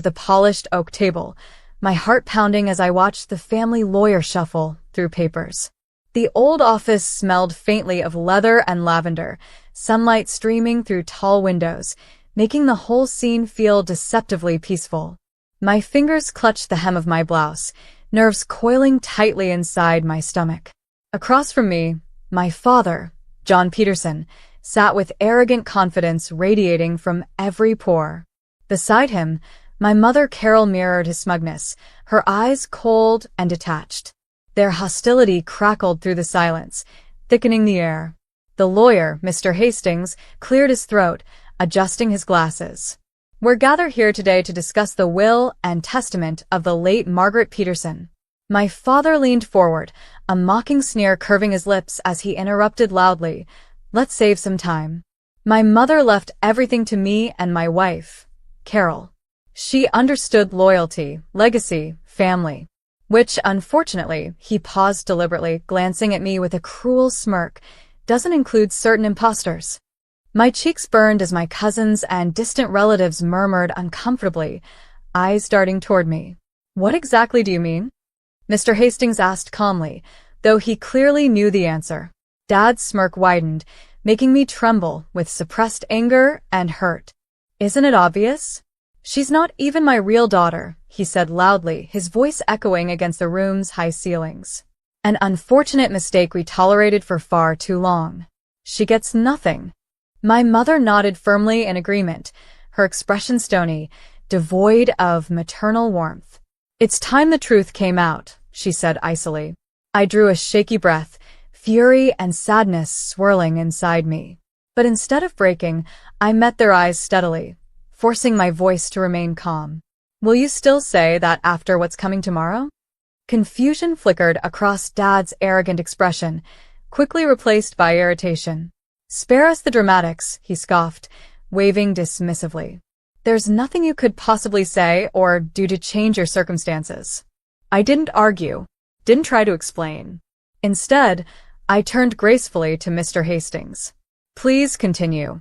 the polished oak table, my heart pounding as I watched the family lawyer shuffle through papers. The old office smelled faintly of leather and lavender, sunlight streaming through tall windows, making the whole scene feel deceptively peaceful. My fingers clutched the hem of my blouse, nerves coiling tightly inside my stomach. Across from me, my father, John Peterson, sat with arrogant confidence radiating from every pore. Beside him, my mother Carol mirrored his smugness, her eyes cold and detached. Their hostility crackled through the silence, thickening the air. The lawyer, Mr. Hastings, cleared his throat, adjusting his glasses. "We're gathered here today to discuss the will and testament of the late Margaret Peterson." My father leaned forward, a mocking sneer curving his lips as he interrupted loudly, "Let's save some time. My mother left everything to me and my wife, Carol. She understood loyalty, legacy, family. Which, unfortunately," he paused deliberately, glancing at me with a cruel smirk, "doesn't include certain imposters." My cheeks burned as my cousins and distant relatives murmured uncomfortably, eyes darting toward me. "What exactly do you mean?" Mr. Hastings asked calmly, though he clearly knew the answer. Dad's smirk widened, making me tremble with suppressed anger and hurt. "Isn't it obvious? She's not even my real daughter," he said loudly, his voice echoing against the room's high ceilings. "An unfortunate mistake we tolerated for far too long. She gets nothing." My mother nodded firmly in agreement, her expression stony, devoid of maternal warmth. "It's time the truth came out," she said icily. I drew a shaky breath, fury and sadness swirling inside me. But instead of breaking, I met their eyes steadily, forcing my voice to remain calm. "Will you still say that after what's coming tomorrow?" Confusion flickered across Dad's arrogant expression, quickly replaced by irritation. "Spare us the dramatics," he scoffed, waving dismissively. "There's nothing you could possibly say or do to change your circumstances." I didn't argue, didn't try to explain. Instead, I turned gracefully to Mr. Hastings. "Please continue."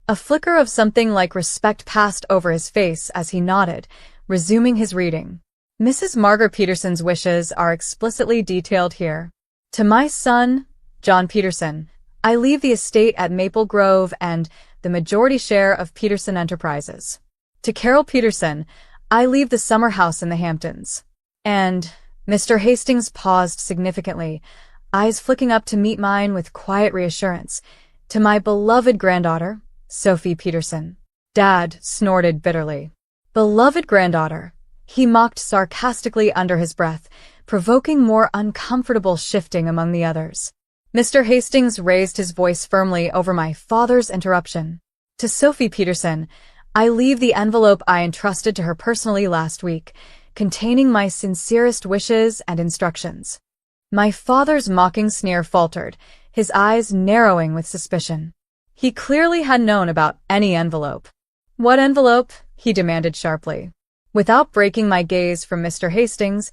A flicker of something like respect passed over his face as he nodded, resuming his reading. "Mrs. Margaret Peterson's wishes are explicitly detailed here. To my son, John Peterson, I leave the estate at Maple Grove and the majority share of Peterson Enterprises. To Carol Peterson, I leave the summer house in the Hamptons. And," Mr. Hastings paused significantly, eyes flicking up to meet mine with quiet reassurance, "to my beloved granddaughter, Sophie Peterson." Dad snorted bitterly. "Beloved granddaughter," he mocked sarcastically under his breath, provoking more uncomfortable shifting among the others. Mr. Hastings raised his voice firmly over my father's interruption. "To Sophie Peterson, I leave the envelope I entrusted to her personally last week, containing my sincerest wishes and instructions." My father's mocking sneer faltered, his eyes narrowing with suspicion. He clearly had known about any envelope. "What envelope?" he demanded sharply. Without breaking my gaze from Mr. Hastings,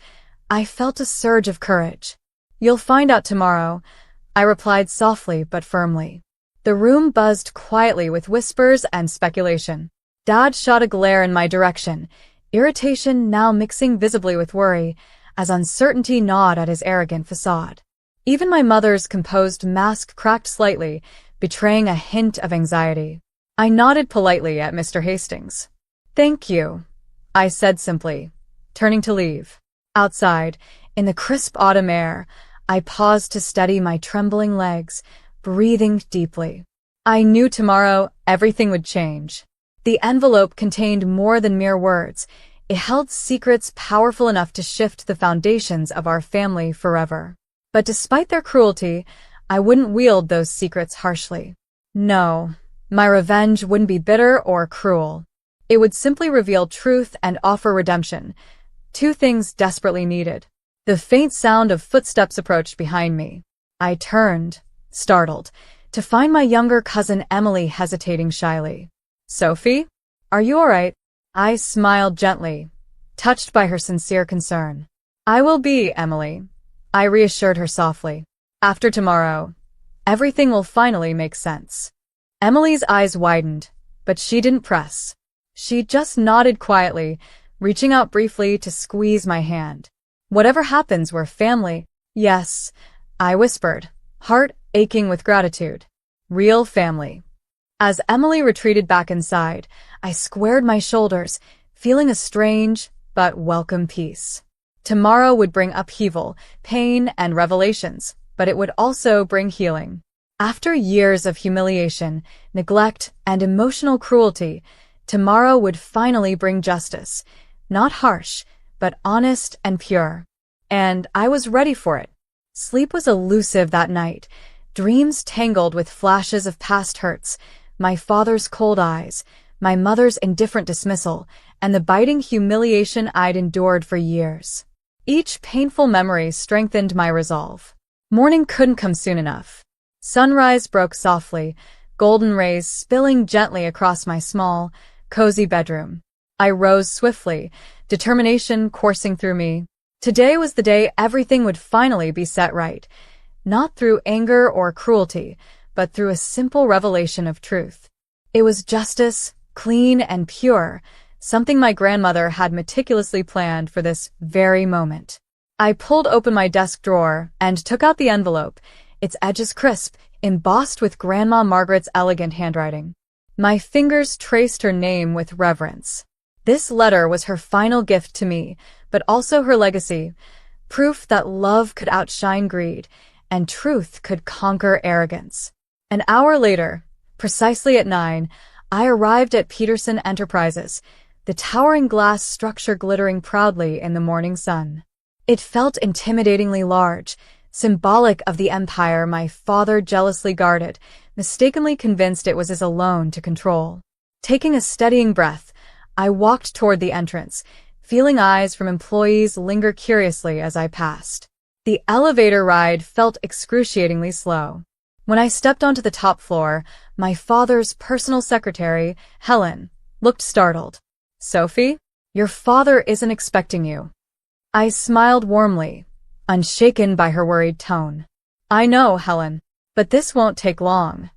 I felt a surge of courage. "You'll find out tomorrow," I replied softly but firmly. The room buzzed quietly with whispers and speculation. Dad shot a glare in my direction, irritation now mixing visibly with worry, as uncertainty gnawed at his arrogant facade. Even my mother's composed mask cracked slightly, betraying a hint of anxiety. I nodded politely at Mr. Hastings. "Thank you," I said simply, turning to leave. Outside, in the crisp autumn air, I paused to steady my trembling legs, breathing deeply. I knew tomorrow everything would change. The envelope contained more than mere words. It held secrets powerful enough to shift the foundations of our family forever. But despite their cruelty, I wouldn't wield those secrets harshly. No, my revenge wouldn't be bitter or cruel. It would simply reveal truth and offer redemption, two things desperately needed. The faint sound of footsteps approached behind me. I turned, startled, to find my younger cousin Emily hesitating shyly. "Sophie? Are you all right?" I smiled gently, touched by her sincere concern. "I will be, Emily," I reassured her softly. "After tomorrow, everything will finally make sense." Emily's eyes widened, but she didn't press. She just nodded quietly, reaching out briefly to squeeze my hand. Whatever happens, we're family. Yes, I whispered, heart aching with gratitude. Real family. As Emily retreated back inside, I squared my shoulders, feeling a strange but welcome peace. Tomorrow would bring upheaval, pain, and revelations, but it would also bring healing. After years of humiliation, neglect, and emotional cruelty, tomorrow would finally bring justice. Not harsh, but honest and pure. And I was ready for it. Sleep was elusive that night. Dreams tangled with flashes of past hurts, my father's cold eyes, my mother's indifferent dismissal, and the biting humiliation I'd endured for years. Each painful memory strengthened my resolve. Morning couldn't come soon enough. Sunrise broke softly, golden rays spilling gently across my small, cozy bedroom. I rose swiftly, determination coursing through me. Today was the day everything would finally be set right, not through anger or cruelty, but through a simple revelation of truth. It was justice, clean and pure, something my grandmother had meticulously planned for this very moment. I pulled open my desk drawer and took out the envelope, its edges crisp, embossed with Grandma Margaret's elegant handwriting. My fingers traced her name with reverence. This letter was her final gift to me, but also her legacy, proof that love could outshine greed, and truth could conquer arrogance. An hour later, precisely at 9, I arrived at Peterson Enterprises, the towering glass structure glittering proudly in the morning sun. It felt intimidatingly large, symbolic of the empire my father jealously guarded, mistakenly convinced it was his alone to control. Taking a steadying breath, I walked toward the entrance, feeling eyes from employees linger curiously as I passed. The elevator ride felt excruciatingly slow. When I stepped onto the top floor, my father's personal secretary, Helen, looked startled. Sophie, your father isn't expecting you. I smiled warmly, unshaken by her worried tone. I know, Helen, but this won't take long.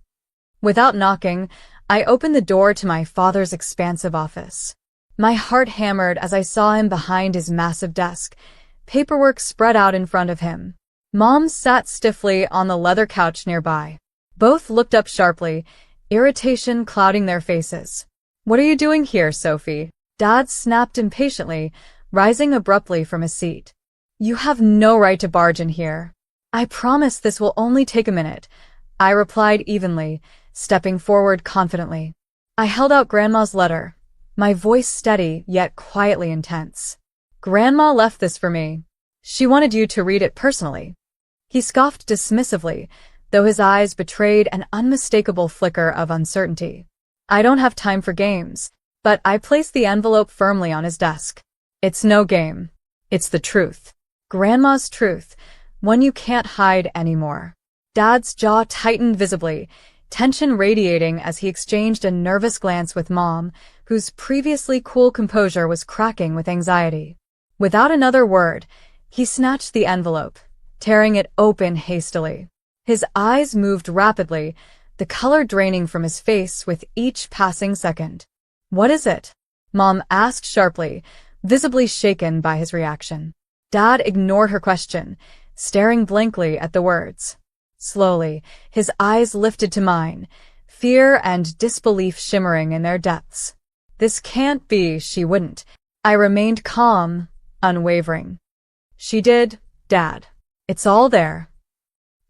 Without knocking, I opened the door to my father's expansive office. My heart hammered as I saw him behind his massive desk, paperwork spread out in front of him. Mom sat stiffly on the leather couch nearby. Both looked up sharply, irritation clouding their faces. What are you doing here, Sophie? Dad snapped impatiently, rising abruptly from his seat. You have no right to barge in here. I promise this will only take a minute, I replied evenly, stepping forward confidently. I held out Grandma's letter, my voice steady yet quietly intense. Grandma left this for me. She wanted you to read it personally. He scoffed dismissively, though his eyes betrayed an unmistakable flicker of uncertainty. I don't have time for games, but I placed the envelope firmly on his desk. It's no game. It's the truth. Grandma's truth, one you can't hide anymore. Dad's jaw tightened visibly, tension radiating as he exchanged a nervous glance with Mom, whose previously cool composure was cracking with anxiety. Without another word, he snatched the envelope, tearing it open hastily. His eyes moved rapidly, the color draining from his face with each passing second. What is it? Mom asked sharply, visibly shaken by his reaction. Dad ignored her question, staring blankly at the words. Slowly, his eyes lifted to mine, fear and disbelief shimmering in their depths. This can't be, she wouldn't. I remained calm, unwavering. She did, Dad. It's all there.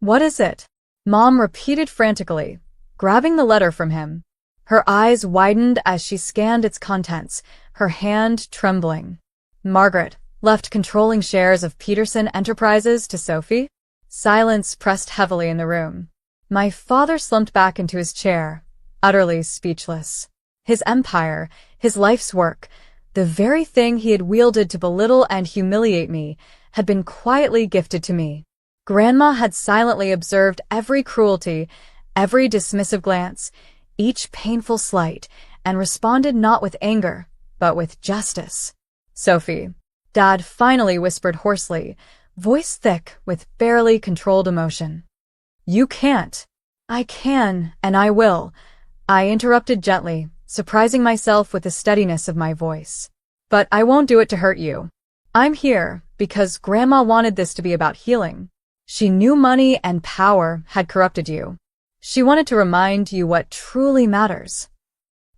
What is it? Mom repeated frantically, grabbing the letter from him. Her eyes widened as she scanned its contents, her hand trembling. Margaret left controlling shares of Peterson Enterprises to Sophie? Silence pressed heavily in the room. My father slumped back into his chair, utterly speechless. His empire, his life's work, the very thing he had wielded to belittle and humiliate me, had been quietly gifted to me. Grandma had silently observed every cruelty, every dismissive glance, each painful slight, and responded not with anger, but with justice. Sophie, Dad finally whispered hoarsely, voice thick with barely controlled emotion. You can't. I can, and I will. I interrupted gently, surprising myself with the steadiness of my voice. But I won't do it to hurt you. I'm here because Grandma wanted this to be about healing. She knew money and power had corrupted you. She wanted to remind you what truly matters.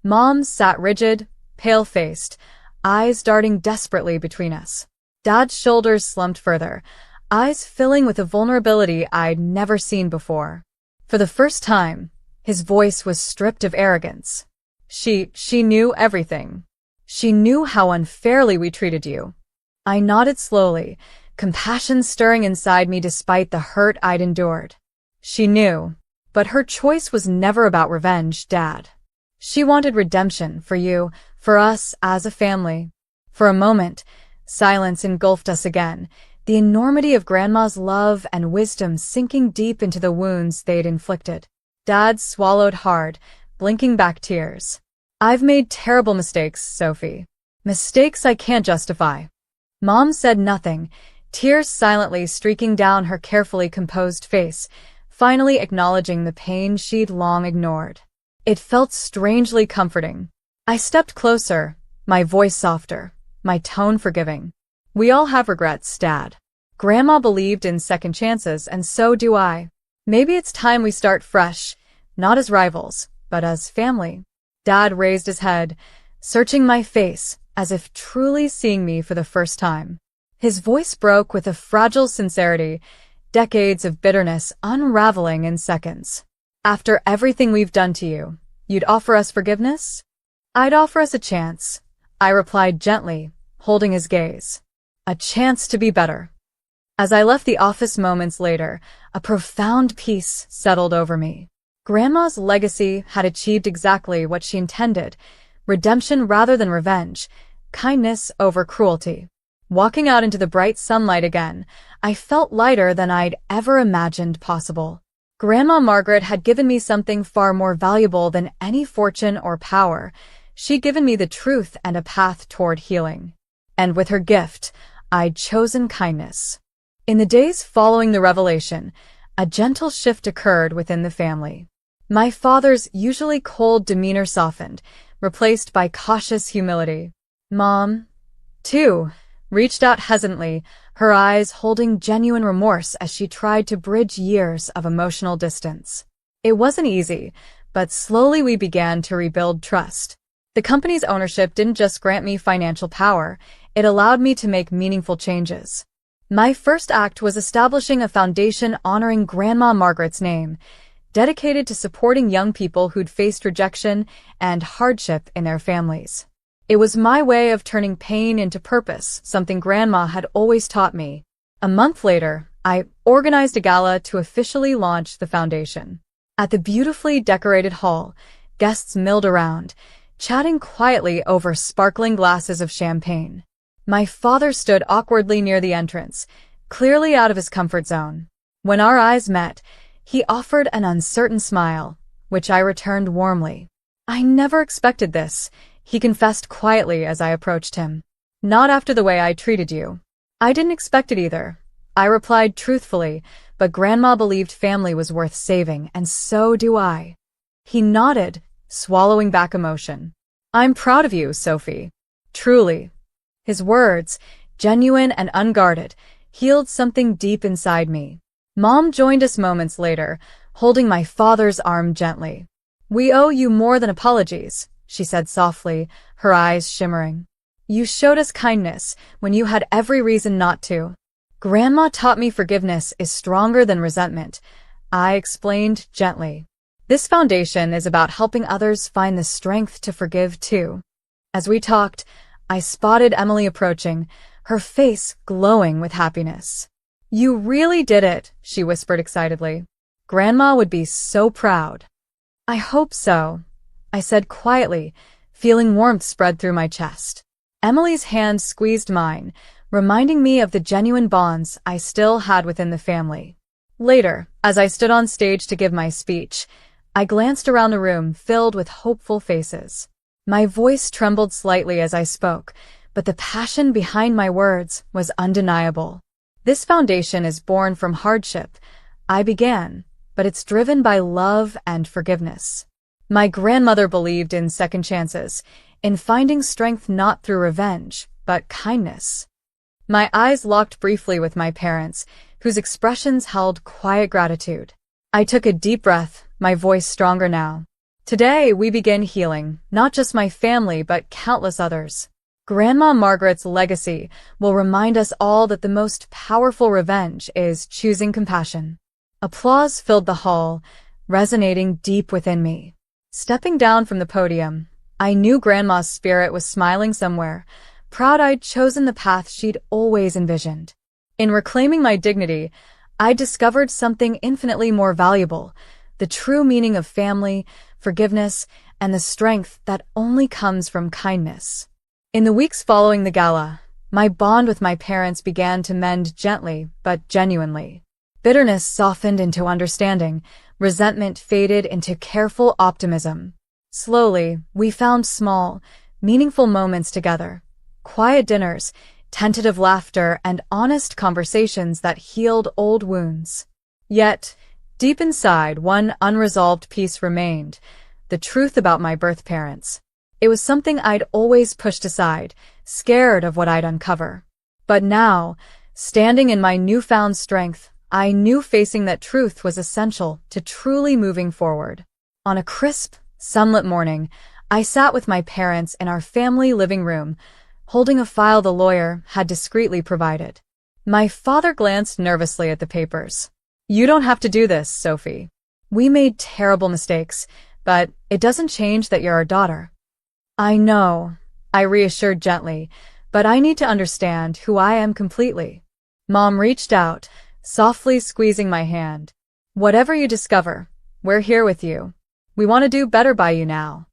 Mom sat rigid, pale-faced, eyes darting desperately between us. Dad's shoulders slumped further, eyes filling with a vulnerability I'd never seen before. For the first time, his voice was stripped of arrogance. She knew everything. She knew how unfairly we treated you. I nodded slowly, compassion stirring inside me despite the hurt I'd endured. She knew, but her choice was never about revenge, Dad. She wanted redemption for you, for us as a family. For a moment, silence engulfed us again, the enormity of Grandma's love and wisdom sinking deep into the wounds they'd inflicted. Dad swallowed hard, blinking back tears. I've made terrible mistakes, Sophie. Mistakes I can't justify. Mom said nothing, tears silently streaking down her carefully composed face, finally acknowledging the pain she'd long ignored. It felt strangely comforting. I stepped closer, my voice softer, my tone forgiving. We all have regrets, Dad. Grandma believed in second chances, and so do I. Maybe it's time we start fresh, not as rivals, but as family. Dad raised his head, searching my face, as if truly seeing me for the first time. His voice broke with a fragile sincerity, decades of bitterness unraveling in seconds. After everything we've done to you, you'd offer us forgiveness? I'd offer us a chance, I replied gently, holding his gaze. A chance to be better. As I left the office moments later, a profound peace settled over me. Grandma's legacy had achieved exactly what she intended, redemption rather than revenge, kindness over cruelty. Walking out into the bright sunlight again, I felt lighter than I'd ever imagined possible. Grandma Margaret had given me something far more valuable than any fortune or power. She'd given me the truth and a path toward healing. And with her gift, I'd chosen kindness. In the days following the revelation, a gentle shift occurred within the family. My father's usually cold demeanor softened, replaced by cautious humility. Mom, too, reached out hesitantly, her eyes holding genuine remorse as she tried to bridge years of emotional distance. It wasn't easy, but slowly we began to rebuild trust. The company's ownership didn't just grant me financial power, it allowed me to make meaningful changes. My first act was establishing a foundation honoring Grandma Margaret's name, dedicated to supporting young people who'd faced rejection and hardship in their families. It was my way of turning pain into purpose, something Grandma had always taught me. A month later, I organized a gala to officially launch the foundation. At the beautifully decorated hall, guests milled around, chatting quietly over sparkling glasses of champagne. My father stood awkwardly near the entrance, clearly out of his comfort zone. When our eyes met, he offered an uncertain smile, which I returned warmly. I never expected this, he confessed quietly as I approached him. Not after the way I treated you. I didn't expect it either, I replied truthfully, but Grandma believed family was worth saving, and so do I. He nodded, swallowing back emotion. I'm proud of you, Sophie. Truly. His words, genuine and unguarded, healed something deep inside me. Mom joined us moments later, holding my father's arm gently. We owe you more than apologies, she said softly, her eyes shimmering. You showed us kindness when you had every reason not to. Grandma taught me forgiveness is stronger than resentment, I explained gently. This foundation is about helping others find the strength to forgive too. As we talked, I spotted Emily approaching, her face glowing with happiness. You really did it, she whispered excitedly. Grandma would be so proud. I hope so, I said quietly, feeling warmth spread through my chest. Emily's hand squeezed mine, reminding me of the genuine bonds I still had within the family. Later, as I stood on stage to give my speech, I glanced around the room filled with hopeful faces. My voice trembled slightly as I spoke, but the passion behind my words was undeniable. This foundation is born from hardship, I began, but it's driven by love and forgiveness. My grandmother believed in second chances, in finding strength not through revenge, but kindness. My eyes locked briefly with my parents, whose expressions held quiet gratitude. I took a deep breath, my voice stronger now. Today, we begin healing, not just my family, but countless others. Grandma Margaret's legacy will remind us all that the most powerful revenge is choosing compassion. Applause filled the hall, resonating deep within me. Stepping down from the podium, I knew Grandma's spirit was smiling somewhere, proud I'd chosen the path she'd always envisioned. In reclaiming my dignity, I discovered something infinitely more valuable, the true meaning of family, forgiveness, and the strength that only comes from kindness. In the weeks following the gala, my bond with my parents began to mend gently but genuinely. Bitterness softened into understanding, resentment faded into careful optimism. Slowly, we found small, meaningful moments together. Quiet dinners, tentative laughter, and honest conversations that healed old wounds. Yet, deep inside, one unresolved piece remained, the truth about my birth parents. It was something I'd always pushed aside, scared of what I'd uncover. But now, standing in my newfound strength, I knew facing that truth was essential to truly moving forward. On a crisp, sunlit morning, I sat with my parents in our family living room, holding a file the lawyer had discreetly provided. My father glanced nervously at the papers. "You don't have to do this, Sophie. We made terrible mistakes, but it doesn't change that you're our daughter." "I know," I reassured gently, "but I need to understand who I am completely." Mom reached out, softly squeezing my hand. "Whatever you discover, we're here with you. We want to do better by you now."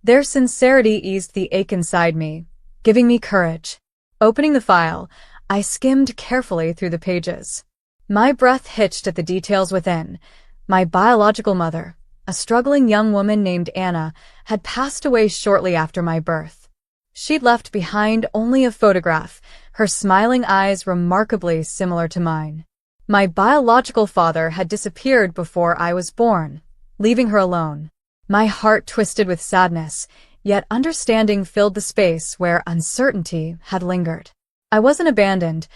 Their sincerity eased the ache inside me, giving me courage. Opening the file, I skimmed carefully through the pages. My breath hitched at the details within. My biological mother, a struggling young woman named Anna, had passed away shortly after my birth. She'd left behind only a photograph, her smiling eyes remarkably similar to mine. My biological father had disappeared before I was born, leaving her alone. My heart twisted with sadness, yet understanding filled the space where uncertainty had lingered. I wasn't abandoned.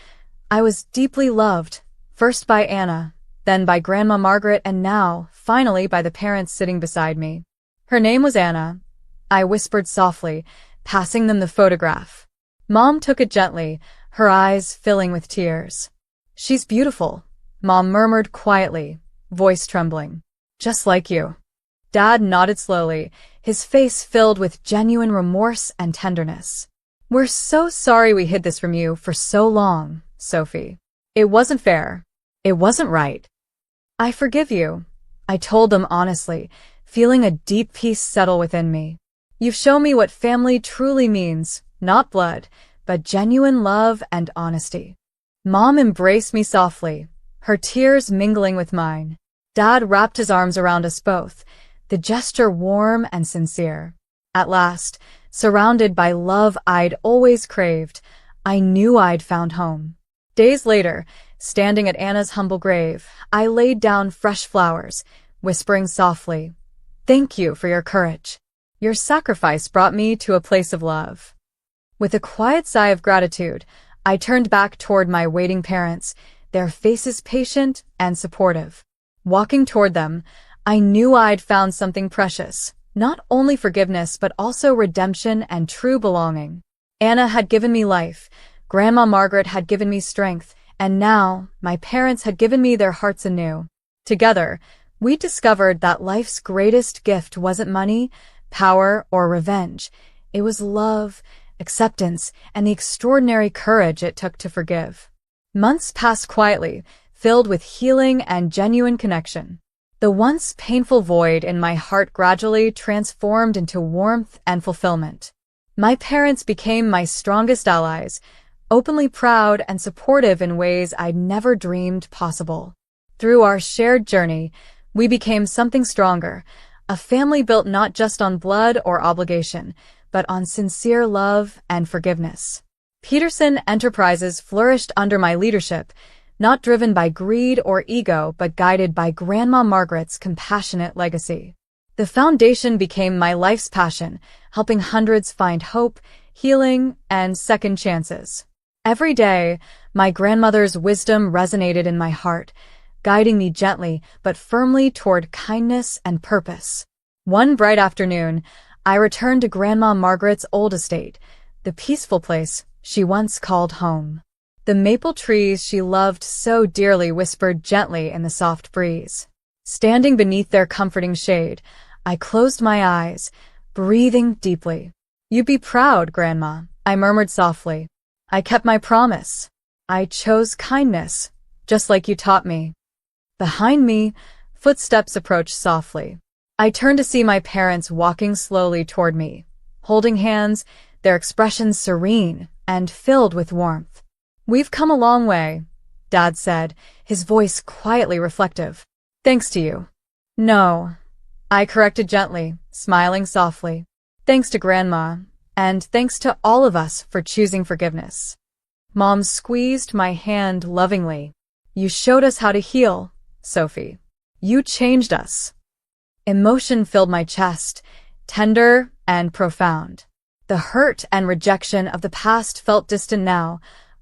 I was deeply loved, first by Anna, then by Grandma Margaret, and now, finally, by the parents sitting beside me. "Her name was Anna," I whispered softly, passing them the photograph. Mom took it gently, her eyes filling with tears. "She's beautiful," Mom murmured quietly, voice trembling. "Just like you." Dad nodded slowly, his face filled with genuine remorse and tenderness. "We're so sorry we hid this from you for so long, Sophie. It wasn't fair. It wasn't right." "I forgive you," I told them honestly, feeling a deep peace settle within me. "You've shown me what family truly means, not blood, but genuine love and honesty." Mom embraced me softly, her tears mingling with mine. Dad wrapped his arms around us both, the gesture warm and sincere. At last, surrounded by love I'd always craved, I knew I'd found home. Days later, standing at Anna's humble grave, I laid down fresh flowers, whispering softly, "Thank you for your courage. Your sacrifice brought me to a place of love." With a quiet sigh of gratitude, I turned back toward my waiting parents, their faces patient and supportive. Walking toward them, I knew I'd found something precious, not only forgiveness but also redemption and true belonging. Anna had given me life, Grandma Margaret had given me strength, and now my parents had given me their hearts anew. Together, we discovered that life's greatest gift wasn't money, power, or revenge. It was love, acceptance, and the extraordinary courage it took to forgive. Months passed quietly, filled with healing and genuine connection. The once painful void in my heart gradually transformed into warmth and fulfillment. My parents became my strongest allies, openly proud and supportive in ways I'd never dreamed possible. Through our shared journey, we became something stronger, a family built not just on blood or obligation, but on sincere love and forgiveness. Peterson Enterprises flourished under my leadership, not driven by greed or ego, but guided by Grandma Margaret's compassionate legacy. The foundation became my life's passion, helping hundreds find hope, healing, and second chances. Every day, my grandmother's wisdom resonated in my heart, guiding me gently but firmly toward kindness and purpose. One bright afternoon, I returned to Grandma Margaret's old estate, the peaceful place she once called home. The maple trees she loved so dearly whispered gently in the soft breeze. Standing beneath their comforting shade, I closed my eyes, breathing deeply. "You'd be proud, Grandma," I murmured softly. "I kept my promise. I chose kindness, just like you taught me." Behind me, footsteps approached softly. I turned to see my parents walking slowly toward me, holding hands, their expressions serene and filled with warmth. "We've come a long way," Dad said, his voice quietly reflective. "Thanks to you." "No," I corrected gently, smiling softly. "Thanks to Grandma, and thanks to all of us for choosing forgiveness." Mom squeezed my hand lovingly. "You showed us how to heal, Sophie. You changed us." Emotion filled my chest, tender and profound. The hurt and rejection of the past felt distant now,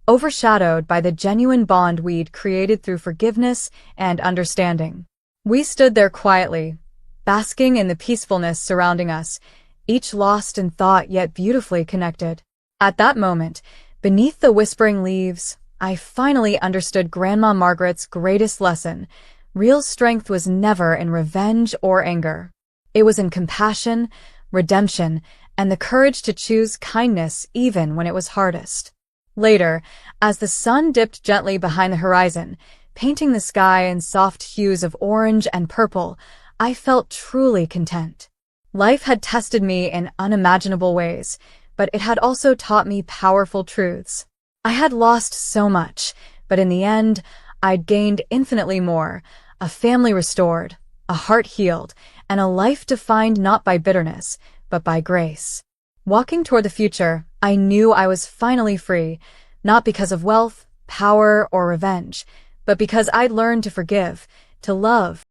overshadowed by the genuine bond we'd created through forgiveness and understanding. We stood there quietly, basking in the peacefulness surrounding us, each lost in thought yet beautifully connected. At that moment, beneath the whispering leaves, I finally understood Grandma Margaret's greatest lesson. Real strength was never in revenge or anger. It was in compassion, redemption, and the courage to choose kindness even when it was hardest. Later, as the sun dipped gently behind the horizon, painting the sky in soft hues of orange and purple, I felt truly content. Life had tested me in unimaginable ways, but it had also taught me powerful truths. I had lost so much, but in the end, I'd gained infinitely more: a family restored, a heart healed, and a life defined not by bitterness, but by grace. Walking toward the future, I knew I was finally free, not because of wealth, power, or revenge, but because I'd learned to forgive, to love,